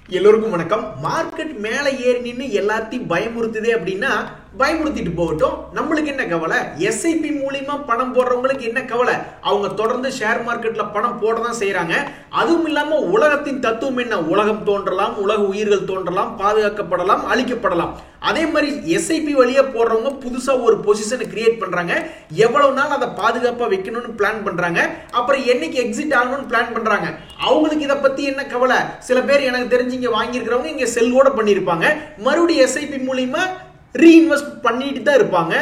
எல்லோருக்கும் வணக்கம். மார்க்கெட் மேல ஏறி நின்னு எல்லாத்தையும் பயமுறுத்துதே அப்படின்னா பயமுறுத்திட்டு போகட்டும். நம்மளுக்கு என்ன கவலை? எஸ்ஐபி மூலியமா பணம் போடுறவங்களுக்கு என்ன கவலை? அவங்க தொடர்ந்து ஷேர் மார்க்கெட்ல பணம் போட தான் செய்யறாங்க. அதுவும் இல்லாம உலகத்தின் தத்துவம் என்ன? உலகம் தோன்றலாம், உலக உயிர்கள் தோன்றலாம், பாதுகாக்கப்படலாம், அழிக்கப்படலாம். அதே மாதிரி எஸ்ஐபி வழியா போடுறவங்க புதுசா ஒரு பொசிஷனை கிரியேட் பண்றாங்க. எவ்வளவு நாள் அதை பாதுகாப்பா வைக்கணும்னு பிளான் பண்றாங்க. அப்புறம் என்னைக்கு எக்ஸிட் ஆகணும்னு பிளான் பண்றாங்க. அவங்களுக்கு இதை பத்தி என்ன கவலை? சில பேர் எனக்கு தெரிஞ்சு இங்க வாங்கியிருக்கிறவங்க இங்க செல்வோட பண்ணிருப்பாங்க. மறுபடியும் எஸ்ஐபி மூலியமா ரீஇன்வெஸ்ட் பண்ணிட்டு தான் இருப்பாங்க.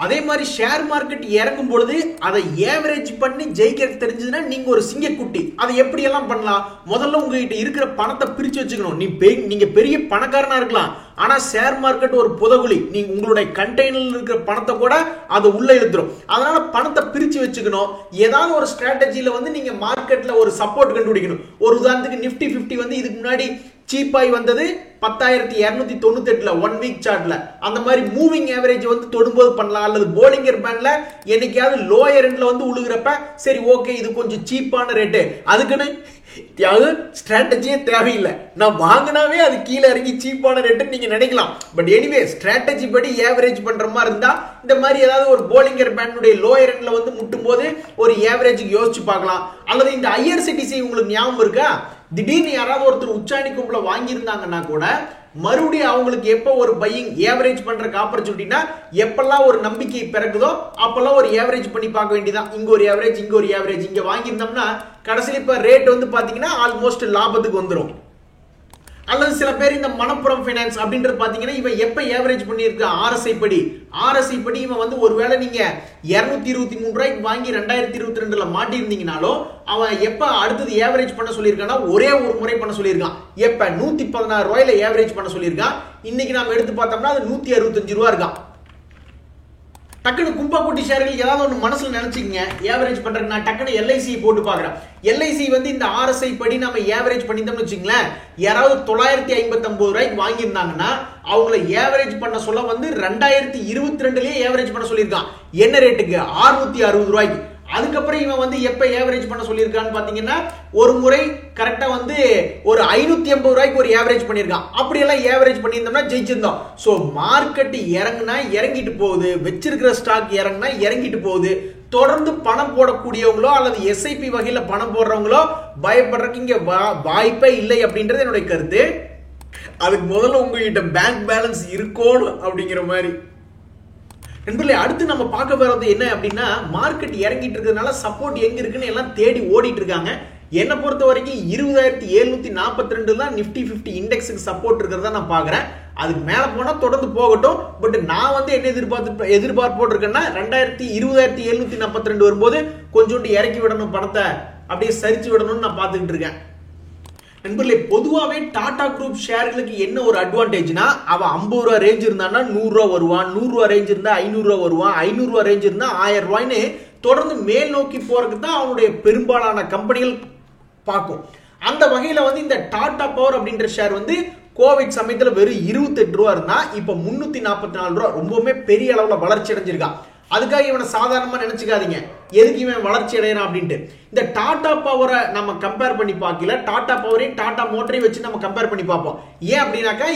அதே மாதிரி ஷேர் மார்க்கெட் இறங்கும் பொழுது அதை ஏவரேஜ் பண்ணி ஜெயிக்க தெரிஞ்சதுன்னா நீங்க ஒரு சிங்கக்குட்டி. அதை எப்படி எல்லாம் பண்ணலாம்? முதல்ல உங்ககிட்ட இருக்கிற பணத்தை பிரிச்சு வச்சுக்கணும். நீங்க பெரிய பணக்காரனா இருக்கலாம், ஆனா ஷேர் மார்க்கெட் ஒரு புதகுழி. நீங்க உங்களுடைய கண்டெய்னர்ல இருக்கிற பணத்தை கூட அது உள்ள இழுத்துரும். அதனால பணத்தை பிரிச்சு வச்சுக்கணும். ஏதாவது ஒரு ஸ்ட்ராட்டஜில நீங்க மார்க்கெட்ல ஒரு சப்போர்ட் கண்டுபிடிக்கணும். ஒரு உதாரணத்துக்கு நிப்டி 50 இதுக்கு முன்னாடி சீப்பாய் வந்தது 10,298 1 வீக் சார்ட்ல. அந்த மாதிரி மூவிங் ஆவரேஜ் தொடும்போது பண்ணலாம். அல்லது போலிங்கர் பேண்ட்ல என்னைக்காவது லோயர் எண்ட்ல உழுகிறப்ப சரி ஓகே இது கொஞ்சம் சீப்பான ரேட்டு, அதுக்குன்னு ஸ்ட்ராட்டஜியே தேவையில்லை, நான் வாங்கினாவே அது கீழே இறங்கி சீப்பான ரேட்டு நீங்க நினைக்கலாம். பட் எனிவே ஸ்ட்ராட்டஜி படி ஏவரேஜ் பண்ற மாதிரி இருந்தா இந்த மாதிரி ஏதாவது ஒரு போலிங்கர் பேண்டுடைய லோயர் எண்ட்ல முட்டும் போது ஒரு ஏவரேஜுக்கு யோசிச்சு பார்க்கலாம். அல்லது இந்த ஐஆர்சிடிசி உங்களுக்கு ஞாபகம் இருக்கா? திடீர்னு யாராவது ஒருத்தர் உச்சாணி கும்பல வாங்கியிருந்தாங்கன்னா கூட மறுபடியும் அவங்களுக்கு எப்ப ஒரு பையிங் ஏவரேஜ் பண்றதுக்கு ஆப்பர்ச்சுனிட்டினா எப்பெல்லாம் ஒரு நம்பிக்கை பிறகுதோ அப்பெல்லாம் ஒரு ஏவரேஜ் பண்ணி பார்க்க வேண்டியதான். இங்க ஒரு ஏவரேஜ், இங்க ஒரு ஏவரேஜ். இங்க வாங்கியிருந்தோம்னா கடைசியில் இப்ப ரேட் பாத்தீங்கன்னா ஆல்மோஸ்ட் லாபத்துக்கு வந்துடும். அல்லது சில பேர் இந்த மணப்புரம் ஃபைனான்ஸ் அப்படின்றது பாத்தீங்கன்னா இவன் எப்ப ஏவரேஜ் பண்ணியிருக்க ஆர்எஸ்ஐ படி இவன் ஒருவேளை நீங்க 223 ரூபாய்க்கு வாங்கி 2022 மாட்டி இருந்தீங்கனாலும் அவன் எப்ப அடுத்தது ஏவரேஜ் பண்ண சொல்லியிருக்கான்னா ஒரே ஒரு முறை பண்ண சொல்லியிருக்கான். எப்ப 116 ரூபாயில ஏவரேஜ் பண்ண சொல்லியிருக்கான். இன்னைக்கு நாம எடுத்து பார்த்தோம்னா அது 165 ரூபா இருக்கான். டக்குனு கும்பா குட்டி ஷேர்கள் ஏதாவது ஒன்று மனசுல நினைச்சிங்க ஏவரேஜ் பண்றதுக்கு நான் டக்குனு எல்ஐசி போட்டு பாக்குறேன். எல்ஐசி இந்த ஆர்எஸ்ஐ படி நம்ம ஏவரேஜ் பண்ணிட்டோம்னு வச்சுங்களேன், யாராவது 959 ரூபாய்க்கு வாங்கியிருந்தாங்கன்னா அவங்கள ஏவரேஜ் பண்ண சொல்ல 2022லயே ஏவரேஜ் பண்ண சொல்லியிருக்கான். என்ன ரேட்டுக்கு? 660 ரூபாய்க்கு. அதுக்கப்புறம் இவன் எப்ப ஏவரேஜ் பண்ண சொல்லியிருக்கான்னு பாத்தீங்கன்னா ஒரு முறை கரெக்டா ஒரு 580 ரூபாய்க்கு ஒரு ஏவரேஜ் பண்ணியிருக்கான். அப்படியெல்லாம் ஏவரேஜ் பண்ணியிருந்தோம்னா ஜெயிச்சிருந்தோம். சோ மார்க்கெட் இறங்குனா இறங்கிட்டு போகுது, வச்சிருக்கிற ஸ்டாக் இறங்குனா இறங்கிட்டு போகுது. தொடர்ந்து பணம் போடக்கூடியவங்களோ அல்லது எஸ்ஐபி வகையில பணம் போடுறவங்களோ பயப்படுறதுக்கு இங்க வாய்ப்பே இல்லை அப்படின்றது என்னுடைய கருத்து. அதுக்கு முதல்ல உங்ககிட்ட பேங்க் பேலன்ஸ் இருக்கணும் அப்படிங்கிற மாதிரி. நண்பர்களே, அடுத்து நம்ம பார்க்க வர்றது என்ன அப்படின்னா மார்க்கெட் இறங்கிட்டு இருக்கிறதுனால சப்போர்ட் எங்க இருக்குன்னு எல்லாம் தேடி ஓடிட்டு இருக்காங்க. என்னை பொறுத்த வரைக்கும் 20,742 தான் நிப்டி 50 இண்டெக்ஸுக்கு சப்போர்ட் இருக்கிறதா நான் பாக்குறேன். அதுக்கு மேல போனா தொடர்ந்து போகட்டும். பட் நான் என்ன எதிர்பார்ப்பு இருக்கேன்னா 20,742 வரும்போது கொஞ்சோண்டு இறக்கி விடணும், பணத்தை அப்படியே சரிச்சு விடணும்னு நான் பார்த்துக்கிட்டு இருக்கேன். நண்பர்களே, பொதுவாகவே டாடா குரூப் ஷேர்களுக்கு என்ன ஒரு அட்வான்டேஜ்னா அவன் 50 ரூபா ரேஞ்ச் இருந்தான்னா 100 ரூபா வருவான், 100 ரூபா ரேஞ்ச் இருந்தா 500 ரூபா வருவான், 500 ரூபா ரேஞ்ச் இருந்தா 1000 ரூபாய்னு தொடர்ந்து மேல் நோக்கி போறதுக்கு தான் அவனுடைய பெரும்பாலான கம்பெனிகள் பார்க்கும். அந்த வகையில இந்த டாடா பவர் அப்படின்ற ஷேர் கோவிட் சமயத்துல வெறும் 28 ரூபா இருந்தா இப்ப 344 ரூபா, ரொம்பவுமே பெரிய அளவுல வளர்ச்சி அடைஞ்சிருக்கான். அதுக்காக இவனை சாதாரணமா நினைச்சுக்காதீங்க, எதுக்கு இவன் வளர்ச்சி அடையறான் அப்படின்ட்டு. இந்த டாடா பவரை நம்ம கம்பேர் பண்ணி பார்க்கல, டாடா பவரையும் டாடா மோட்டரையும் வச்சு நம்ம கம்பேர் பண்ணி பார்ப்போம். ஏன் அப்படின்னாக்கா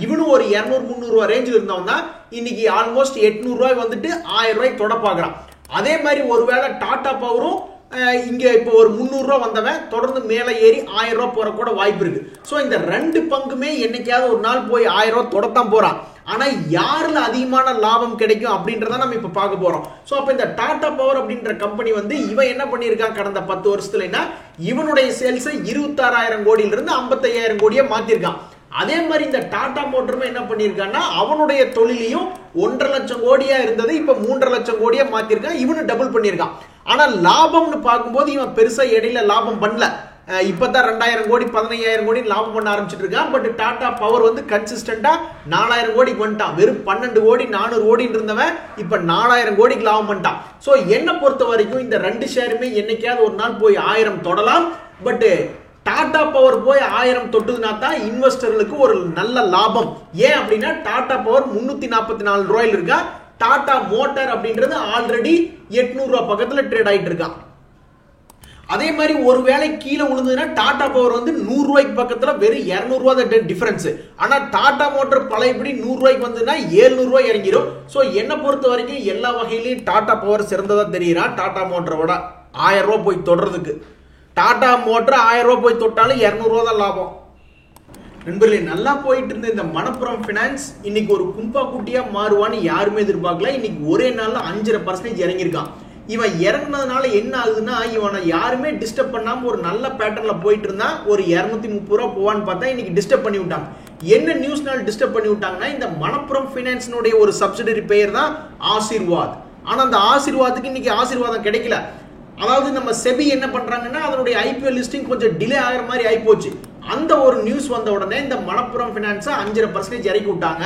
இவனும் ஒரு 200-300 ரூபாய் ரேஞ்சில் இருந்தவன் தான் இன்னைக்கு ஆல்மோஸ்ட் 800 ரூபாய் 1000 ரூபாய் தொட பார்க்கறான். அதே மாதிரி ஒருவேளை டாடா பவரும் இங்க இப்போ ஒரு 300 ரூபாய் வந்தவன் தொடர்ந்து மேல ஏறி 1000 ரூபாய் போற கூட வாய்ப்பு இருக்கு. சோ இந்த ரெண்டு பங்குமே என்னைக்காவது ஒரு நாள் போய் 1000 ரூபாய் தொடத்தான் போறான். ஆனா யாருல அதிகமான லாபம் கிடைக்கும் அப்படின்றத நம்ம இப்ப பார்க்க போறோம். சோ அப்ப இந்த டாடா பவர் அப்படின்ற கம்பெனி இவன் என்ன பண்ணிருக்கான் கடந்த 10 வருஷத்துலனா இவனுடைய சேல்ஸ் 26,000 கோடியில இருந்து 55,000 கோடியா மாத்திருக்கான். அதே மாதிரி இந்த டாடா மோட்டரும் என்ன பண்ணிருக்கான்னா அவனுடைய தொழிலையும் 1.5 லட்சம் கோடியா இருந்தது இப்ப 3.5 லட்சம் கோடியா மாத்திருக்கான். இவனு டபுள் பண்ணிருக்கான். ஆனா லாபம்னு பார்க்கும்போது இவன் பெருசா இடையில லாபம் பண்ணல. இப்பதான் 2,000 கோடி 15,000 கோடி லாபம் பண்ண ஆரம்பிச்சிட்டு இருக்கான். பட் டாடா பவர் கன்சிஸ்டன்டா 4,000 கோடிக்கு வந்துட்டான். வெறும் 12 கோடி 400 கோடி இருந்தவன் இப்ப 4,000 கோடிக்கு லாபம் பண்ணிட்டான். சோ என்ன பொறுத்த வரைக்கும் இந்த ரெண்டு ஷேருமே என்னைக்காவது ஒரு நாள் போய் 1000 தொடலாம். பட் டாடா பவர் போய் 1000 தொட்டுதுனா தான் இன்வெஸ்டர்களுக்கு ஒரு நல்ல லாபம். ஏன் அப்படின்னா டாடா பவர் 344 ரூபாயில இருக்கா, டாடா மோட்டார் அப்படின்றது ஆல்ரெடி 800 ரூபாய் பக்கத்துல ட்ரேட் ஆயிட்டு இருக்கான். அதே மாதிரி ஒருவேளை கீழே விழுந்ததுன்னா டாடா பவர் வந்து 100 ரூபாய்க்கு பக்கத்துல வெறும் 200 ரூபாய் டிஃபரன்ஸ். ஆனா டாடா மோட்டார் பழையபடி 100 ரூபாய்க்கு வந்ததுன்னா 700 ரூபாய் இறங்கிடும். ஸோ என்னை பொறுத்த வரைக்கும் எல்லா வகையிலையும் டாடா பவர் சிறந்ததா தெரியுறான். டாடா மோட்டரோட 1000 ரூபாய் போய் தொடுறதுக்கு டாடா மோட்டர் 1000 ரூபாய் போய் தொட்டாலும் 200 ரூபாய் தான் லாபம். நண்பர்களே, நல்லா போயிட்டு இருந்த இந்த மணப்புரம் பினான்ஸ் இன்னைக்கு ஒரு கும்பா குட்டியா மாறுவான்னு யாருமே எதிர்பார்க்கல. இன்னைக்கு ஒரே நாள்ல 5.5% இறங்கியிருக்கான். இவன் இறங்குனதுனால என்ன ஆகுதுன்னா, இவனை யாருமே டிஸ்டர்ப் பண்ணாம ஒரு நல்ல பேட்டர்ல போயிட்டு இருந்தா ஒரு 230 ரூபாய் போவான்னு பார்த்தா இன்னைக்கு டிஸ்டர்ப் பண்ணி விட்டாங்க. என்ன நியூஸ்னால டிஸ்டர்ப் பண்ணி விட்டாங்கன்னா, இந்த மணப்புரம் பினான்ஸ்னுடைய ஒரு சப்சிடரி பெயர் தான் ஆசீர்வாத். ஆனா அந்த ஆசீர்வாத்துக்கு இன்னைக்கு ஆசீர்வாதம் கிடைக்கல. அதாவது நம்ம செபி என்ன பண்றாங்கன்னா, அதனுடைய ஐபிஎல் லிஸ்டிங் கொஞ்சம் டிலே ஆகிற மாதிரி ஆகி போச்சு. அந்த ஒரு நியூஸ் வந்த உடனே இந்த மணப்புரம் பினான்ஸ் 5.5% இறக்கி விட்டாங்க.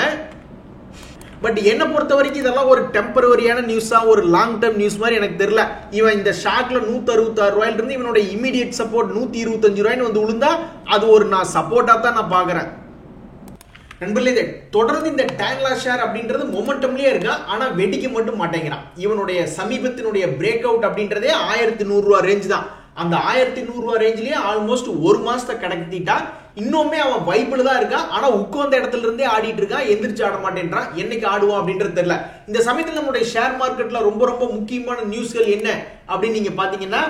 பட் என்ன பொறுத்த வரைக்கும் இதெல்லாம் ஒரு டெம்பரரியான நியூஸா, ஒரு லாங் டேர்ம் நியூஸ் மாதிரி எனக்கு தெரியல. இவன் இந்த ஷாக்ல 166 ரூபாயில இருந்து இவனுடைய இமீடியட் சப்போர்ட் 125 ரூபாய்னு வந்து விழுந்தா அது ஒரு நான் சப்போர்ட்டா தான் நான் பாக்குறேன். நண்பர்களே, தொடர்ந்து இந்த டேங்லா ஷேர் அப்படின்றது மொமெண்டம்லயே இருக்கான். ஆனா வெடிக்க மட்டும் மாட்டேங்கிறான். இவனுடைய சமீபத்தினுடைய பிரேக் அவுட் அப்படின்றதே 1100 ரூபாய் ரேஞ்ச் தான். அந்த 1100 ரூபாய் ரேஞ்சிலேயே ஆல்மோஸ்ட் ஒரு மாசத்தை கடத்திட்டா. இன்னுமே அவன் வைபிள் தான் இருக்கான். ஆனா உட்கார்ந்த இடத்துல இருந்தே ஆடிட்டு இருக்கான். எந்திரிச்சு ஆட மாட்டேன்றான். என்னைக்கு ஆடுவான் அப்படின்றது தெரியல. இந்த சமயத்தில் நம்மளுடைய ஷேர் மார்க்கெட்ல ரொம்ப ரொம்ப முக்கியமான நியூஸ்கள் என்ன அப்படின்னு நீங்க பாத்தீங்கன்னா,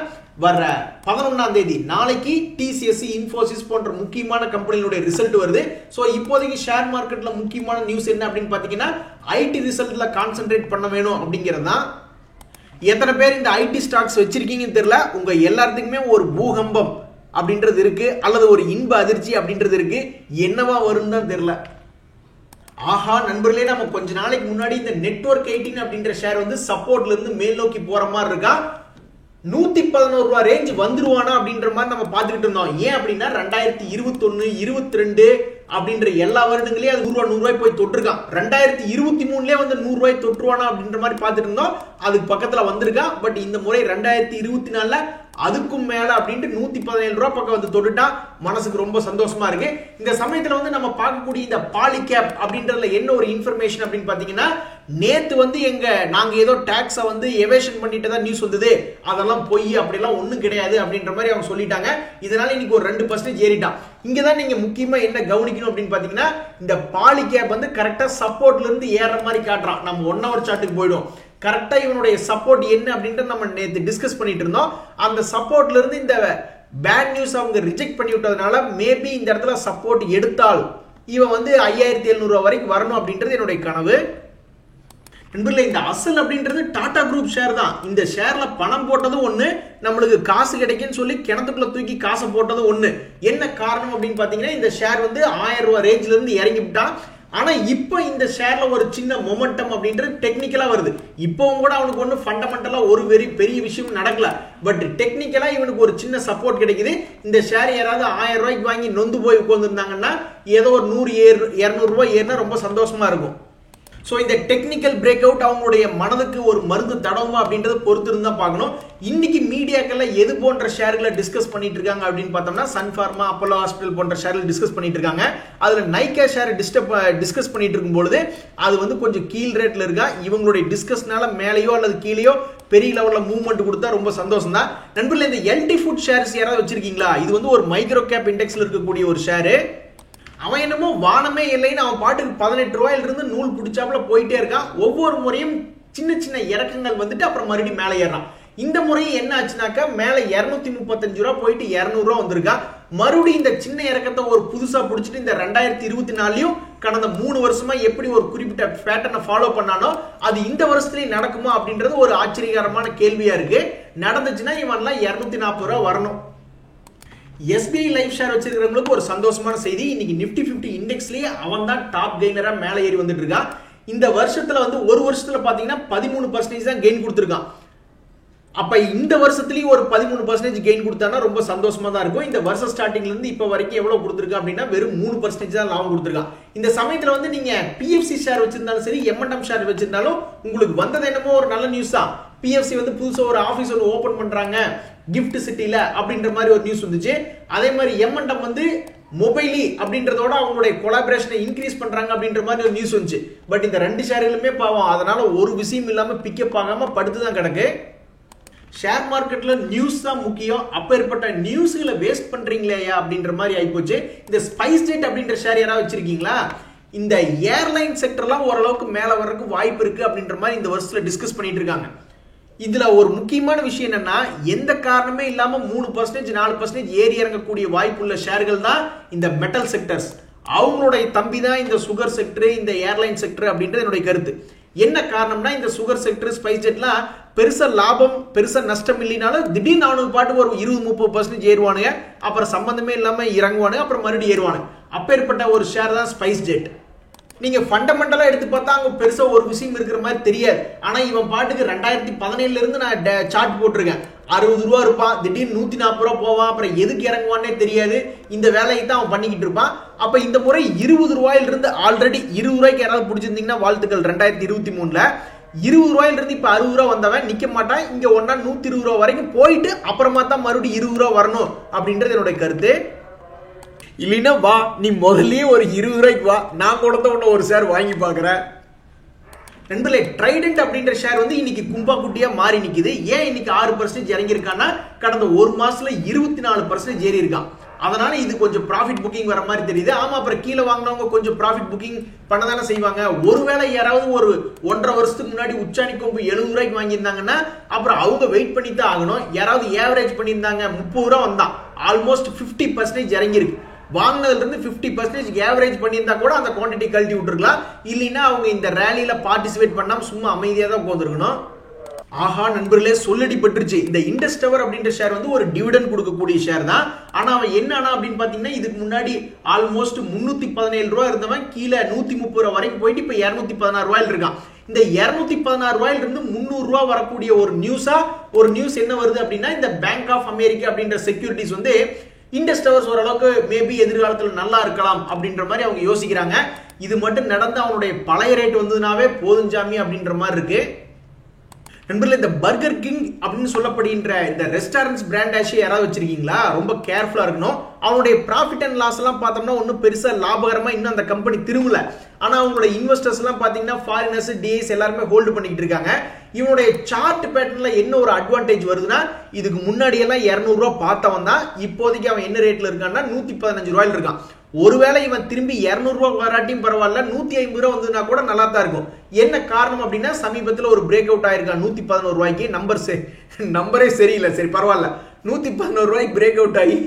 வர 11ஆம் தேதி நாளைக்கு டிசிஎஸ்சி, இன்ஃபோசிஸ் போன்ற முக்கியமான கம்பெனிகளுடைய ரிசல்ட் வருது. சோ இப்போதைக்கு ஷேர் மார்க்கெட்ல முக்கியமான நியூஸ் என்ன அப்படின்னு பாத்தீங்கன்னா, ஐடி ரிசல்ட்ல கான்சென்ட்ரேட் பண்ண வேணும் அப்படிங்கிறது தான். எத்தனை பேர் இந்த ஐடி ஸ்டாக்ஸ் வச்சிருக்கீங்கன்னு தெரியல. உங்க எல்லாத்துக்குமே ஒரு பூகம்பம் அப்படின்றது இருக்கு, அல்லது ஒரு இன்ப அதிர்ச்சி அப்படின்றது இருக்கு. என்னவா வரும் தான் தெரியல. ஆஹா நண்பர்களே, நம்ம கொஞ்ச நாளைக்கு முன்னாடி இந்த நெட்வொர்க் 18 அப்படின்ற ஷேர் வந்து சப்போர்ட்ல இருந்து மேல் நோக்கி போற மாதிரி இருக்கா. 111 ரூபாய் ரேஞ்ச் வந்துருவானா அப்படின்ற மாதிரி நம்ம பார்த்துக்கிட்டு இருந்தோம். ஏன் அப்படின்னா 2021, 22 அப்படின்ற எல்லா வருடங்களையும் அது 100 ரூபாய் போய் தொட்டிருக்கான். 2023 வந்து 100 ரூபாய் தொற்றுவானா அப்படின்ற மாதிரி பார்த்துட்டு இருந்தோம். அதுக்கு பக்கத்துல வந்திருக்கான். பட் இந்த முறை 2024 அதுக்கும் மேல அப்படின்ட்டு 117 ரூபாய் பக்கம் வந்து தொட்டுட்டான். மனசுக்கு ரொம்ப சந்தோஷமா இருக்கு. இந்த சமயத்துல வந்து நம்ம பார்க்கக்கூடிய இந்த பாலிகேப் அப்படின்றதுல என்ன ஒரு இன்ஃபர்மேஷன் அப்படின்னு பாத்தீங்கன்னா, நேத்து வந்து நாங்க ஏதோ டாக்ஸ வந்து எவேஷன் பண்ணிட்டு தான் நியூஸ் வந்தது, அதெல்லாம் பொய், அப்படிலாம் ஒண்ணும் கிடையாது அப்படின்ற மாதிரி அவங்க சொல்லிட்டாங்க. இதனால இன்னைக்கு ஒரு 2% ஏறிட்டான். இங்கதான் நீங்க முக்கியமா என்ன கவனிக்கணும் அப்படின்னு பாத்தீங்கன்னா, இந்த பாலிகேப் வந்து கரெக்டா சப்போர்ட்ல இருந்து ஏற மாதிரி காட்டுறான். நம்ம 1 hour சார்ட்டுக்கு போயிடும். கரெக்டா இவனுடைய சப்போர்ட் என்ன அப்படின்ட்டு நம்ம நேத்து டிஸ்கஸ் பண்ணிட்டு இருந்தோம். அந்த சப்போர்ட்ல இருந்து இந்த பேட் நியூஸ் அவங்க ரிஜெக்ட் பண்ணி விட்டதுனால மேபி இந்த இடத்துல சப்போர்ட் எடுத்தால் இவன் வந்து 5700 ரூபாய் வரைக்கும் வரணும் அப்படின்றது என்னுடைய கனவு. நண்பர்களே, இந்த அசல் அப்படின்றது டாடா குரூப் ஷேர் தான். இந்த ஷேர்ல பணம் போட்டதும் ஒண்ணு, நம்மளுக்கு காசு கிடைக்குன்னு சொல்லி கிணத்துக்குள்ள தூக்கி காசை போட்டதும் ஒண்ணு. என்ன காரணம் அப்படின்னு பாத்தீங்கன்னா, இந்த ஷேர் வந்து 1000 ரூபாய் ரேஞ்சில இருந்து இறங்கி விட்டான். ஆனா இப்ப இந்த ஷேர்ல ஒரு சின்ன மொமெண்டம் அப்படின்றது டெக்னிக்கலா வருது. இப்பவும் கூட அவனுக்கு ஒண்ணு ஃபண்டமெண்டலா ஒரு பெரிய விஷயம் நடக்கல. பட் டெக்னிக்கலா இவனுக்கு ஒரு சின்ன சப்போர்ட் கிடைக்குது. இந்த ஷேர் யாராவது 1000 ரூபாய்க்கு வாங்கி நொந்து போய் உட்கார்ந்துருந்தாங்கன்னா ஏதோ ஒரு 100-200 ரூபாய் ஏறினா ரொம்ப சந்தோஷமா இருக்கும். சோ இந்த டெக்னிக்கல் பிரேக் அவுட் அவங்களுடைய மனதுக்கு ஒரு மருந்து தடவுமா அப்படின்றத பொறுத்து இருந்தா பார்க்கணும். இன்னைக்கு மீடியாக்கள்ல எது போன்ற ஷேர்களை டிஸ்கஸ் பண்ணிட்டு இருக்காங்க அப்படின்னு பார்த்தோம்னா, சன் பார்மா, அப்போலோ ஹாஸ்பிட்டல் போன்ற ஷேர்கள் டிஸ்கஸ் பண்ணிட்டு இருக்காங்க. அதுல நைகா ஷேர் டிஸ்கஸ் பண்ணிட்டு இருக்கும்போது அது வந்து கொஞ்சம் கீழ் ரேட்ல இருக்கா. இவங்களுடைய டிஸ்கஸ்னால மேலேயோ அல்லது கீழேயோ பெரிய லெவல்ல மூவ்மெண்ட் கொடுத்தா ரொம்ப சந்தோஷம் தான். நண்பர்களே, இந்த எல்டி ஃபுட் ஷேர்ஸ் யாராவது வச்சிருக்கீங்களா? இது வந்து ஒரு மைக்ரோ கேப் இண்டெக்ஸ்ல இருக்கக்கூடிய ஒரு ஷேரு. அவன் என்னமோ வானமே இல்லைன்னு அவன் பாட்டுக்கு 18 ரூபாயில இருந்து நூல் பிடிச்சாப்புல போயிட்டே இருக்கான். ஒவ்வொரு முறையும் சின்ன சின்ன இறக்கங்கள் வந்துட்டு அப்புறம் மறுபடியும் மேலே ஏறான். இந்த முறையும் என்ன ஆச்சுனாக்கா, மேல 235 ரூபாய் போயிட்டு 200 ரூபாய் வந்திருக்கா. மறுபடியும் இந்த சின்ன இறக்கத்தை ஒரு புதுசா பிடிச்சிட்டு இந்த 2024 கடந்த 3 வருஷமா எப்படி ஒரு குறிப்பிட்ட பேட்டர்னை ஃபாலோ பண்ணானோ அது இந்த வருஷத்துலயும் நடக்குமா அப்படின்றது ஒரு ஆச்சரியகரமான கேள்வியா இருக்கு. நடந்துச்சுன்னா இவன்லாம் 240 ரூபாய் வரணும். எஸ்பிஐ லைஃப் ஷேர் வச்சிருக்கிறவங்களுக்கு ஒரு சந்தோஷமான செய்தி. இன்னைக்கு நிப்டி 50 இண்டெக்ஸ்லயே அவன் தான் டாப் கெய்னரா மேலே ஏறி வந்துட்டு இருக்கான். இந்த வருஷத்துல வந்து ஒரு வருஷத்துல பாத்தீங்கன்னா 13% தான் கெயின் கொடுத்திருக்கான். அப்ப இந்த வருஷத்துலயும் ஒரு 13% கெயின் கொடுத்தானா ரொம்ப சந்தோஷமா தான் இருக்கும். இந்த வருஷம் ஸ்டார்டிங்ல இருந்து இப்ப வரைக்கும் எவ்வளவு கொடுத்திருக்கா அப்படின்னா வெறும் 3% தான் லாபம் கொடுத்திருக்கான். இந்த சமயத்துல வந்து நீங்க பிஎஃப்சி ஷேர் வச்சிருந்தாலும் சரி, எம்என்எம் ஷேர் வச்சிருந்தாலும் உங்களுக்கு வந்தது என்னமோ ஒரு நல்ல நியூஸ் தான். பிஎஃப்சி வந்து புதுசா ஒரு ஆபீஸ் ஒன்று ஓபன் பண்றாங்க கிஃப்ட் சிட்டில அப்படின்ற மாதிரி ஒரு நியூஸ் வந்துச்சு. அதே மாதிரி எம்என்எம் வந்து மொபைலி அப்படின்றதோட அவங்களுடைய கொலாபரேஷனை இன்க்ரீஸ் பண்றாங்க அப்படின்ற மாதிரி ஒரு நியூஸ் வந்துச்சு. பட் இந்த 2 ஷேர்களுமே பாவம் அதனால ஒரு விஷயம் இல்லாம பிக்கப் ஆகாம படுத்து தான் கிடக்கு. ஷேர் மார்க்கெட்ல நியூஸ் தான் முக்கியம். அப்பேற்பட்ட நியூஸ்களை வேஸ்ட் பண்றீங்களே அப்படின்ற மாதிரி ஆயிப்போச்சு. இந்த ஸ்பைஸ் ஜெட் அப்படின்ற ஷேர் யாராவது வச்சிருக்கீங்களா? இந்த ஏர்லைன் செக்டர்லாம் ஓரளவுக்கு மேல வர்றதுக்கு வாய்ப்பு இருக்கு அப்படின்ற மாதிரி இந்த வருஷத்துல டிஸ்கஸ் பண்ணிட்டு இருக்காங்க. இதுல ஒரு முக்கியமான விஷயம் என்னன்னா, எந்த காரணமே இல்லாம 3% 4% ஏறி இறங்கக்கூடிய வாய்ப்புள்ள ஷேர்கள் தான் இந்த மெட்டல் செக்டர்ஸ். அவங்களுடைய தம்பி தான் இந்த சுகர் செக்டர், இந்த ஏர்லைன் செக்டர் அப்படின்றது என்னுடைய கருத்து. என்ன காரணம்னா, இந்த சுகர் செக்டர், ஸ்பைஸ் ஜெட்லாம் பெருசா லாபம் பெருசா நஷ்டம் இல்லைனாலும் திடீர்னு அவனுக்கு பாட்டு ஒரு 20-30% ஏறுவானுங்க, அப்புறம் சம்பந்தமே இல்லாம இறங்குவானுங்க, அப்புறம் மறுபடியும் ஏறுவானுங்க. அப்பேற்பட்ட ஒரு ஷேர் தான் ஸ்பைஸ் ஜெட். நீங்க ஃபண்டமெண்டலா எடுத்து பார்த்தா அங்க பெருசா ஒரு விஷயம் இருக்கிற மாதிரி தெரியாது. ஆனா இவன் பாட்டுக்கு 2017 இருந்து நான் சார்ட் போட்டிருக்கேன். 60 ரூபா இருப்பான், திடீர்னு 140 ரூபா போவான், அப்புறம் எதுக்கு இறங்குவானே தெரியாது. இந்த வேலையை தான் அவன் பண்ணிக்கிட்டு இருப்பான். அப்ப இந்த முறை 20 ரூபாயில இருந்து ஆல்ரெடி 20 ரூபாய்க்கு யாராவது பிடிச்சிருந்தீங்கன்னா வாழ்த்துக்கள். 2023ல 20 ரூபாயில இருந்து இப்ப 60 ரூபா வந்தவன் நிக்க மாட்டான். இங்க ஒன்னா 120 ரூபா வரைக்கும் போயிட்டு அப்புறமா தான் மறுபடியும் 20 ரூபா வரணும் அப்படின்றது என்னுடைய கருத்து. இல்லைன்னா வா, நீ முதல்லயே ஒரு 20 ரூபாய்க்கு வா, நான் கொடுத்த உடனே ஒரு ஷேர் வாங்கி பாக்குறேன். நண்பர்களே, ட்ரைடன்ட் அப்படின்ற ஷேர் வந்து இன்னைக்கு கும்பா குட்டியா மாறி நிக்குது. ஏன் இன்னைக்கு 6% இறங்கி இருக்கான்னா, கடந்த ஒரு மாசத்துல 24% ஏறி இருக்கான். அதனால இது கொஞ்சம் ப்ராஃபிட் புக்கிங் வர மாதிரி தெரியுது. ஆமா, அப்புறம் கீழே வாங்கினவங்க கொஞ்சம் ப்ராஃபிட் புக்கிங் பண்ணதானே செய்வாங்க. ஒருவேளை யாராவது ஒரு 1.5 வருஷத்துக்கு முன்னாடி உச்சாணி கொம்பு 70 ரூபாய்க்கு வாங்கியிருந்தாங்கன்னா அப்புறம் அவங்க வெயிட் பண்ணி தான் ஆகணும். யாராவது ஏவரேஜ் பண்ணியிருந்தாங்க 30 ரூபா வந்தான், ஆல்மோஸ்ட் 50% இறங்கி இருக்கு. வாங்கினதுல இருந்து 50% ஏவரேஜ் பண்ணியிருந்தா கூட அந்த குவான்டிட்டி கழட்டி விட்டுருக்கலாம். இல்லைன்னா அவங்க இந்த ரேலியில பார்ட்டிசிபேட் பண்ணாம சும்மா அமைதியா தான் உட்காந்துருக்கணும். ஆஹா நண்பர்களே, சொல்லடி பட்டுருச்சு. இந்த இண்டஸ் டவர் அப்படின்ற ஷேர் வந்து ஒரு டிவிடெண்ட் கொடுக்கக்கூடிய ஷேர் தான். ஆனா அவன் என்னன்னா அப்படின்னு பாத்தீங்கன்னா, இதுக்கு முன்னாடி ஆல்மோஸ்ட் 317 ரூபாய் இருந்தவன் கீழே 130 ரூபாய் வரைக்கும் போயிட்டு இப்ப 216 ரூபாயில் இருக்கான். இந்த 216 ரூபாயில இருந்து 300 ரூபாய் வரக்கூடிய ஒரு நியூஸ் என்ன வருது அப்படின்னா, இந்த பேங்க் ஆஃப் அமெரிக்கா அப்படின்ற செக்யூரிட்டிஸ் வந்து இண்டஸ் டவர்ஸ் ஓரளவுக்கு மேபி எதிர்காலத்தில் நல்லா இருக்கலாம் அப்படின்ற மாதிரி அவங்க யோசிக்கிறாங்க. இது மட்டும் நடந்து அவனுடைய பழைய ரேட் வந்ததுனாவே போதுஞ்சாமி அப்படின்ற மாதிரி இருக்கு. நண்பர்களே, இந்த பர்கர் கிங் அப்படின்னு சொல்லப்படுகின்ற இந்த ரெஸ்டாரண்ட்ஸ் பிராண்ட் யாராவது வச்சிருக்கீங்களா? ரொம்ப கேர்ஃபுல்லா இருக்கணும். அவனுடைய ப்ராஃபிட் அண்ட் லாஸ் எல்லாம் பார்த்தோம்னா ஒன்றும் பெருசா லாபகரமா இன்னும் அந்த கம்பெனி திரும்பல. ஆனா அவங்களோட இன்வெஸ்டர்ஸ் எல்லாம் பாத்தீங்கன்னா ஃபாரினர்ஸ், டிஐஸ் எல்லாருமே ஹோல்டு பண்ணிக்கிட்டு இருக்காங்க. இவனுடைய சார்ட் பேட்டர்ன்ல என்ன ஒரு அட்வான்டேஜ் வருதுன்னா, இதுக்கு முன்னாடி எல்லாம் 200 ரூபாய் பார்த்தவன் தான் இப்போதைக்கு அவன் என்ன ரேட்ல இருக்கான்னா 115 ரூபாயில இருக்கான். ஒருவேளை இவன் திரும்பி 200 ரூபாய் வராட்டியும் பரவாயில்ல, 150 ரூபாய் வந்ததுன்னா கூட நல்லா தான் இருக்கும். என்ன காரணம் அப்படின்னா, சமீபத்தில் ஒரு பிரேக் அவுட் ஆயிருக்கான் 111 ரூபாய்க்கு. நம்பரே சரியில்லை. சரி பரவாயில்ல, 111 ரூபாய்க்கு பிரேக் அவுட் ஆகி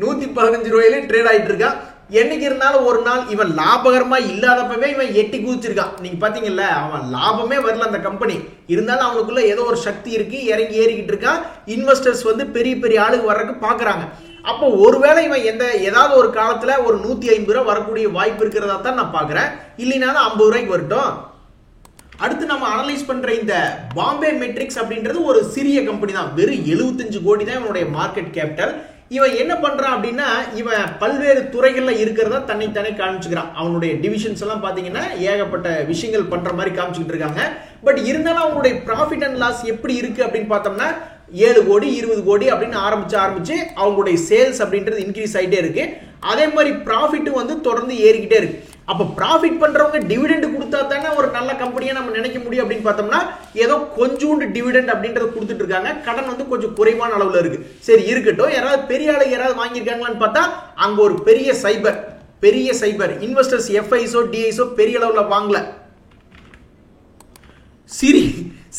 115 ரூபாயிலே ட்ரேட் ஆயிட்டு இருக்கான். என்னைக்கு இருந்தாலும் ஒரு நாள் இவன் லாபகரமா இல்லாதப்பவே இவன் எட்டி குதிச்சிருக்கான். நீங்க பாத்தீங்கல்ல, அவன் லாபமே வரல அந்த கம்பெனி. இருந்தாலும் அவனுக்குள்ள ஏதோ ஒரு சக்தி இருக்கு, இறங்கி ஏறிக்கிட்டு இருக்கான். இன்வெஸ்டர்ஸ் வந்து பெரிய பெரிய ஆளுக்கு வர்றதுக்கு பாக்குறாங்க. அப்போ ஒருவேளை இவன் ஏதாவது ஒரு காலத்துல ஒரு 150 ரூபாய் வரக்கூடிய வாய்ப்பு இருக்கிறதா தான் நான் பாக்குறேன். இல்லைனாலும் 50 ரூபாய்க்கு வரட்டும். அடுத்து நம்ம அனலைஸ் பண்ற இந்த பாம்பே மெட்ரிக்ஸ் அப்படின்றது ஒரு சிறிய கம்பெனி தான். வெறும் 75 கோடி தான் இவனுடைய மார்க்கெட் கேபிட்டல். இவன் என்ன பண்றான் அப்படின்னா, இவன் பல்வேறு துறைகள்ல இருக்கிறதா தன்னைத்தானே காமிச்சுக்கிறான். அவனுடைய டிவிஷன்ஸ் எல்லாம் பாத்தீங்கன்னா ஏகப்பட்ட விஷயங்கள் பண்ற மாதிரி காமிச்சுக்கிட்டு இருக்காங்க. பட் இருந்தாலும் அவனுடைய ப்ராஃபிட் அண்ட் லாஸ் எப்படி இருக்கு அப்படின்னு பார்த்தோம்னா, 7 கோடி 20 கோடி அப்படின்னு ஆரம்பிச்சு அவங்களுடைய சேல்ஸ் அப்படின்றது இன்க்ரீஸ் ஆகிட்டே இருக்கு. அதே மாதிரி ப்ராஃபிட் வந்து தொடர்ந்து ஏறிக்கிட்டே இருக்கு. அப்ப ப்ராஃபிட் பண்றவங்க டிவிடெண்ட் கொடுத்தா தானே ஒரு நல்ல கம்பெனியா நம்ம நினைக்க முடியும் அப்படின்னு பார்த்தோம்னா, ஏதோ கொஞ்சோண்டு டிவிடெண்ட் அப்படின்றத கொடுத்துட்டு இருக்காங்க. கடன் வந்து கொஞ்சம் குறைவான அளவுல இருக்கு. சரி இருக்கட்டும், யாராவது பெரிய ஆளு யாராவது வாங்கியிருக்காங்களான்னு பார்த்தா அங்க ஒரு பெரிய சைபர் இன்வெஸ்டர்ஸ் எஃப்ஐஸோ டிஐஸோ பெரிய அளவுல வாங்கல,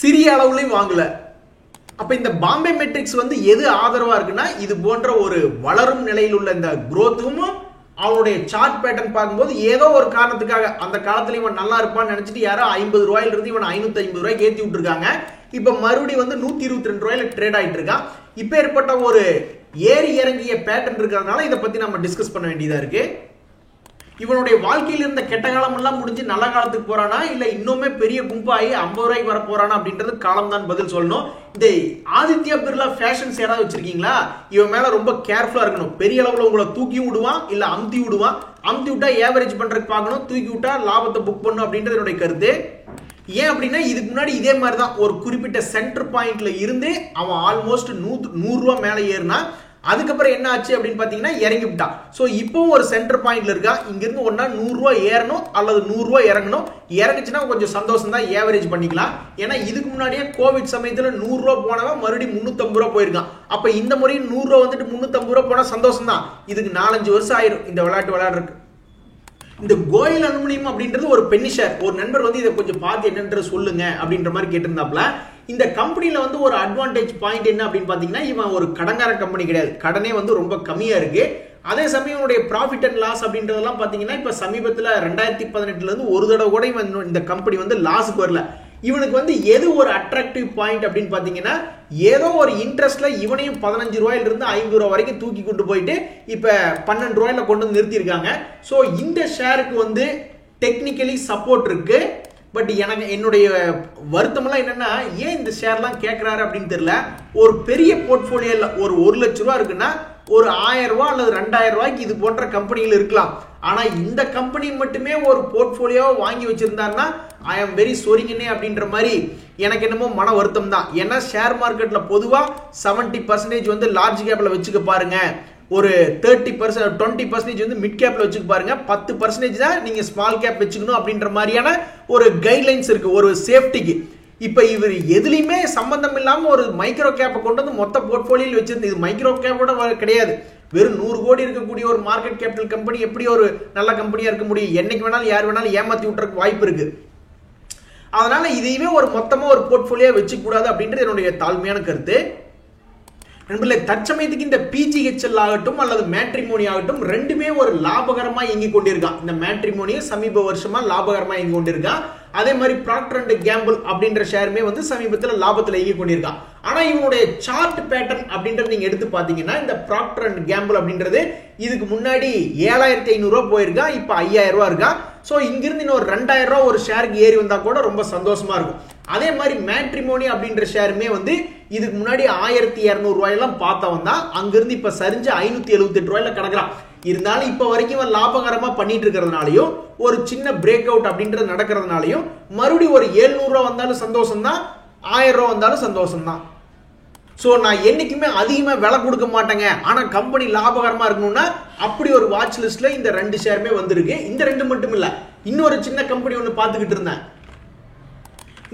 சிறிய அளவுலையும் வாங்கல. அப்ப இந்த பாம்பே மெட்ரிக்ஸ் வந்து எது ஆதரவா இருக்குன்னா, இது போன்ற ஒரு வளரும் நிலையில் உள்ள இந்த குரோத்தும் அவனுடைய சார்ட் பேட்டர்ன் பார்க்கும்போது ஏதோ ஒரு காரணத்துக்காக அந்த காலத்துல இவன் நல்லா இருப்பான்னு நினைச்சிட்டு யாரோ 50 ரூபாயில இருந்து இவன் 550 ரூபாய்க்கு ஏத்தி விட்டுருக்காங்க. இப்ப மறுபடியும் வந்து 122 ரூபாயில ட்ரேட் ஆயிட்டு இருக்கான். இப்ப ஏற்பட்ட ஒரு ஏறி இறங்கிய பேட்டர்ன் இருக்கிறதுனால இதை பத்தி நம்ம டிஸ்கஸ் பண்ண வேண்டியதா இருக்கு. இவனுடைய வாழ்க்கையில் இருந்த கெட்ட காலம் எல்லாம் முடிஞ்சு நல்ல காலத்துக்கு போறானா, இல்ல இன்னுமே பெரிய கும்பாயி 50 ரூபாய்க்கு வர போறானா அப்படின்றது காலம் தான் பதில் சொல்லணும். இந்த ஆதித்யா பிர்லா ஃபேஷன்ஸ் யாராவது வச்சிருக்கீங்களா? இவன் மேல ரொம்ப கேர்ஃபுல்லா இருக்கணும். பெரிய அளவுல உங்களை தூக்கி விடுவான், இல்ல அமுத்தி விட்டா ஏவரேஜ் பண்றதுக்கு பார்க்கணும், தூக்கி விட்டா லாபத்தை புக் பண்ணும் அப்படின்றது என்னுடைய கருத்து. ஏன் அப்படின்னா, இதுக்கு முன்னாடி இதே மாதிரி தான் ஒரு குறிப்பிட்ட சென்டர் பாயிண்ட்ல இருந்து அவன் ஆல்மோஸ்ட் 100 ரூபாய் மேல ஏறினா அதுக்கப்புறம் என்ன ஆச்சு அப்படின்னு பாத்தீங்கன்னா இறங்கி விட்டான். சோ இப்போ ஒரு சென்டர் பாயிண்ட்ல இருக்கா. இங்க இருந்து ஒன்னா 100 ரூபாய் ஏறணும் அல்லது 100 ரூபாய் இறங்கணும். இறங்குச்சுன்னா கொஞ்சம் சந்தோஷம் தான், ஏவரேஜ் பண்ணிக்கலாம். ஏன்னா இதுக்கு முன்னாடியே கோவிட் சமயத்துல 100 ரூபாய் போனவன் மறுபடியும் 350 ரூபாய் போயிருக்கான். அப்ப இந்த முறை 100 ரூபாய் வந்துட்டு 350 ரூபாய் போனா சந்தோஷம் தான். இதுக்கு 4-5 வருஷம் ஆயிரும் இந்த விளையாட்டு விளையாடுறதுக்கு. இந்த கோயில் அலுமினியம் அப்படின்றது ஒரு பென்னி ஷேர். ஒரு நண்பர் வந்து இதை கொஞ்சம் பார்த்து என்னன்ற சொல்லுங்க அப்படின்ற மாதிரி கேட்டிருந்தாப்ல. இந்த கம்பெனில வந்து ஒரு அட்வான்டேஜ் பாயிண்ட் என்ன அப்படின்னு பாத்தீங்கன்னா, இவன் ஒரு கடங்கார கம்பெனி கிடையாது. கடனே வந்து ரொம்ப கம்மியா இருக்கு. அதே சமயம் இவனுடைய ப்ராஃபிட் அண்ட் லாஸ் அப்படின்றதெல்லாம் பாத்தீங்கன்னா இப்ப சமீபத்துல 2018ல இருந்து ஒரு தடவை கூட இவன் இந்த கம்பெனி வந்து லாஸுக்கு வரல. இவனுக்கு வந்து எது ஒரு அட்ராக்டிவ் பாயிண்ட் அப்படின்னு பாத்தீங்கன்னா, ஏதோ ஒரு இன்ட்ரெஸ்ட்ல இவனையும் 15 ரூபாயில இருந்து 50 ரூபாய் வரைக்கும் தூக்கி கொண்டு போயிட்டு இப்ப 12 ரூபாயில கொண்டு வந்து நிறுத்தி இருக்காங்க. சோ இந்த ஷேருக்கு வந்து டெக்னிக்கலி சப்போர்ட் இருக்கு. பட் எனக்கு என்னுடைய வருத்தம் எல்லாம் என்னன்னா, ஏன் இந்த ஷேர்லாம் கேட்கிறாரு அப்படின்னு தெரியல. ஒரு பெரிய போர்ட்போலியோல ஒரு 1 லட்சம் ரூபாய் இருக்குன்னா ஒரு 1000 ரூபாய் அல்லது 2000 ரூபாய்க்கு இது போன்ற கம்பெனிகள் இருக்கலாம். ஆனா இந்த கம்பெனி மட்டுமே ஒரு போர்ட்போலியோ வாங்கி வச்சிருந்தாருன்னா ஐ ஆம் வெரி சொரிங்கனே அப்படின்ற மாதிரி எனக்கு என்னமோ மன வருத்தம் தான். ஏன்னா ஷேர் மார்க்கெட்ல பொதுவா 70% வந்து லார்ஜ் கேப்ல வச்சுக்க பாருங்க, ஒரு 30% 20% வந்து மிட் கேப்ல வச்சுக்க பாருங்க, 10% தான் நீங்க ஸ்மால் கேப் வச்சுக்கணும் அப்படின்ற மாதிரியான ஒரு கைட்லைன்ஸ் இருக்கு ஒரு சேஃப்டிக்கு. இப்ப இவர் எதுலயுமே சம்பந்தம் இல்லாம ஒரு மைக்ரோ கேப்பை கொண்டு வந்து மொத்த போர்ட்போலியோல வச்சிருந்து, இது மைக்ரோ கேப்போட கிடையாது, வெறும் 100 கோடி இருக்கக்கூடிய ஒரு மார்க்கெட் கேபிட்டல் கம்பெனி எப்படி ஒரு நல்ல கம்பெனியா இருக்க முடியும்? என்னைக்கு வேணாலும் யார் வேணாலும் ஏமாத்தி விட்டுறதுக்கு வாய்ப்பு இருக்கு. அதனால இதையுமே ஒரு மொத்தமா ஒரு போர்ட்போலியோ வச்சுக்க கூடாது அப்படின்றது என்னுடைய தாழ்மையான கருத்து. நண்பர்களே, தற்சமயத்துக்கு இந்த பிஜிஹெச்எல் ஆகட்டும் அல்லது மேட்ரிமோனி ஆகட்டும் ரெண்டுமே ஒரு லாபகரமா இயங்கி கொண்டிருக்கான். இந்த மேட்ரிமோனியும் சமீப வருஷமா லாபகரமா இயங்கி கொண்டிருக்கான். அதே மாதிரி ப்ராக்டர் அண்ட் கேம்பிள் அப்படின்ற ஷேருமே வந்து சமீபத்தில் லாபத்தில் இயங்கி கொண்டிருக்கான். ஆனா இவனுடைய சார்ட் பேட்டர்ன் அப்படின்றது நீங்க எடுத்து பாத்தீங்கன்னா, இந்த ப்ராக்டர் அண்ட் கேம்பிள் அப்படின்றது இதுக்கு முன்னாடி 7500 ரூபாய் போயிருக்கா, இப்ப 5000 ரூபாய் இருக்கா. சோ இங்கிருந்து இன்னொரு 2000 ரூபாய் ஒரு ஷேருக்கு ஏறி வந்தா கூட ரொம்ப சந்தோஷமா இருக்கும். அதே மாதிரி மேட்ரிமோனி அப்படின்ற ஷேருமே வந்து இதுக்கு முன்னாடி 1200 ரூபாயெல்லாம் பார்த்தவன் தான், அங்கிருந்து இப்ப சரிஞ்சு 578 ரூபாயில கிடக்குறான். இருந்தாலும் இப்ப வரைக்கும் இவன் லாபகரமா பண்ணிட்டு இருக்கிறதுனாலையும் ஒரு சின்ன பிரேக் அவுட் அப்படின்றது நடக்கிறதுனாலையும் மறுபடியும் ஒரு 700 ரூபாய் வந்தாலும் சந்தோஷம் தான், 1000 ரூபாய் வந்தாலும் சந்தோஷம் தான். சோ நான் என்னைக்குமே அதிகமா விலை கொடுக்க மாட்டேங்க, ஆனா கம்பெனி லாபகரமா இருக்கணும்னா அப்படி ஒரு வாட்ச் லிஸ்ட்ல இந்த 2 ஷேருமே வந்திருக்கு. இந்த 2 மட்டும் இல்ல, இன்னொரு சின்ன கம்பெனி ஒன்னு பாத்துக்கிட்டு இருந்தேன்.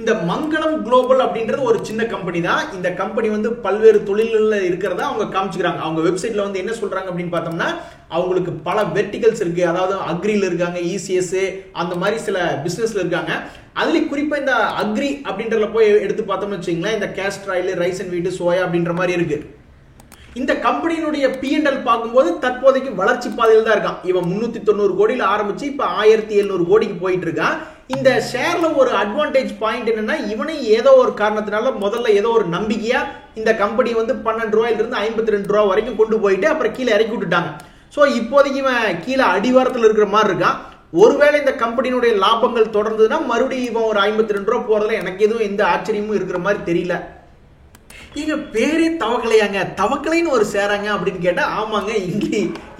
இந்த மங்களம் குளோபல் அப்படின்றது ஒரு சின்ன கம்பெனி தான். இந்த கம்பெனி வந்து பல்வேறு தொழில்கள்ல இருக்கிறத அவங்க காமிச்சுக்கிறாங்க. அவங்க வெப்சைட்ல வந்து என்ன சொல்றாங்க அப்படின்னு பார்த்தோம்னா, அவங்களுக்கு பல வெர்டிகல்ஸ் இருக்கு. அதாவது அக்ரில இருக்காங்க, இசிஎஸ் அந்த மாதிரி சில பிசினஸ்ல இருக்காங்க. அதுலயும் குறிப்பா இந்த அக்ரி அப்படின்றதுல போய் எடுத்து பார்த்தோம்னு வச்சுங்களேன், இந்த கேஸ்டர் ஆயில், ரைஸ் அண்ட் வீட், சோயா அப்படின்ற மாதிரி இருக்கு. இந்த கம்பெனியினுடைய P&L பார்க்கும்போது தற்போதைக்கு வளர்ச்சி பாதையில் தான் இருக்கான். இவன் 390 கோடியில் ஆரம்பிச்சு இப்ப 1700 கோடிக்கு போயிட்டு இருக்கான். இந்த ஷேர்ல ஒரு அட்வான்டேஜ் பாயிண்ட் என்னன்னா, இவனை ஏதோ ஒரு காரணத்தினால முதல்ல ஏதோ ஒரு நம்பிக்கையா இந்த கம்பெனி வந்து 12 ரூபாயில இருந்து 52 ரூபாய் வரைக்கும் கொண்டு போயிட்டு அப்புறம் கீழே இறக்கி விட்டுட்டாங்க. சோ இப்போதைக்கு இவன் கீழே அடிவாரத்தில் இருக்கிற மாதிரி இருக்கான். ஒருவேளை இந்த கம்பெனியுடைய லாபங்கள் தொடர்ந்ததுன்னா மறுபடியும் இவன் ஒரு 52 ரூபாய் போறதுல எனக்கு எதுவும் எந்த ஆச்சரியமும் இருக்கிற மாதிரி தெரியல. இங்க பேரே தவக்கலையாங்க, தவக்கலைன்னு ஒரு சேராங்க அப்படின்னு கேட்டா ஆமாங்க,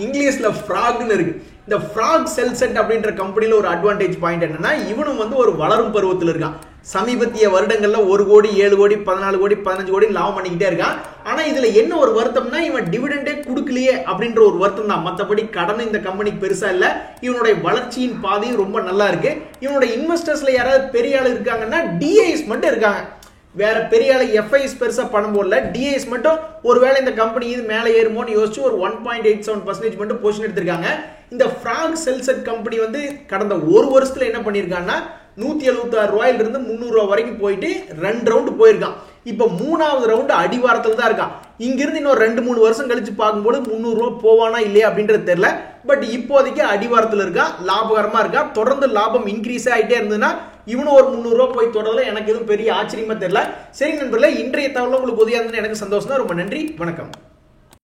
இங்கிலீஷ்ல ஃப்ராக்னு இருக்கு. இந்த ஃப்ராக் செல் செட் அப்படின்ற கம்பெனில ஒரு அட்வான்டேஜ் பாயிண்ட் என்னன்னா, இவனும் வந்து ஒரு வளரும் பருவத்தில் இருக்கான். சமீபத்திய வருடங்கள்ல 1 கோடி, 7 கோடி, 14 கோடி, 15 கோடி லாபம் பண்ணிக்கிட்டே இருக்கான். ஆனா இதுல என்ன ஒரு வருத்தம்னா, இவன் டிவிடெண்டே கொடுக்கலையே அப்படின்ற ஒரு வருத்தம் தான். மற்றபடி கடன் இந்த கம்பெனிக்கு பெருசா இல்ல. இவனுடைய வளர்ச்சியின் பாதையும் ரொம்ப நல்லா இருக்கு. இவனுடைய இன்வெஸ்டர்ஸ்ல யாராவது பெரிய ஆள் இருக்காங்கன்னா டிஐஎஸ் மட்டும் இருக்காங்க. வேற பெரிய ஆளு எஃப்ஐஎஸ் பெருசா பண்ண போடல. டிஐஎஸ் மட்டும் ஒருவேளை இந்த கம்பெனி இது மேல ஏறுமோன்னு யோசிச்சு ஒரு 1.87% மட்டும் பொசிஷன் எடுத்திருக்காங்க. இந்த ஃப்ராக் செல்செட் கம்பெனி வந்து கடந்த ஒரு வருஷத்துல என்ன பண்ணிருக்காங்கன்னா, 176 ரூபாயில இருந்து 300 ரூபாய் வரைக்கும் போயிட்டு 2 ரவுண்ட் போயிருக்கான். இப்ப 3வது ரவுண்ட் அடிவாரத்துல தான் இருக்கான். இங்கிருந்து இன்னொரு 2-3 வருஷம் கழிச்சு பார்க்கும்போது 300 ரூபாய் போவானா இல்லையா அப்படின்றது தெரியல. பட் இப்போதைக்கு அடிவாரத்துல இருக்கா, லாபகரமா இருக்கா. தொடர்ந்து லாபம் இன்க்ரீஸ் ஆகிட்டே இருந்ததுன்னா இவனும் ஒரு 300 ரூபாய் போய் தொடரல எனக்கு எதுவும் பெரிய ஆச்சரியமா தெரியல. சரி நண்பர்களே, இன்றைய தகவல் உங்களுக்கு உதவியா இருந்ததுன்னு எனக்கு சந்தோஷம் தான். ரொம்ப நன்றி, வணக்கம்.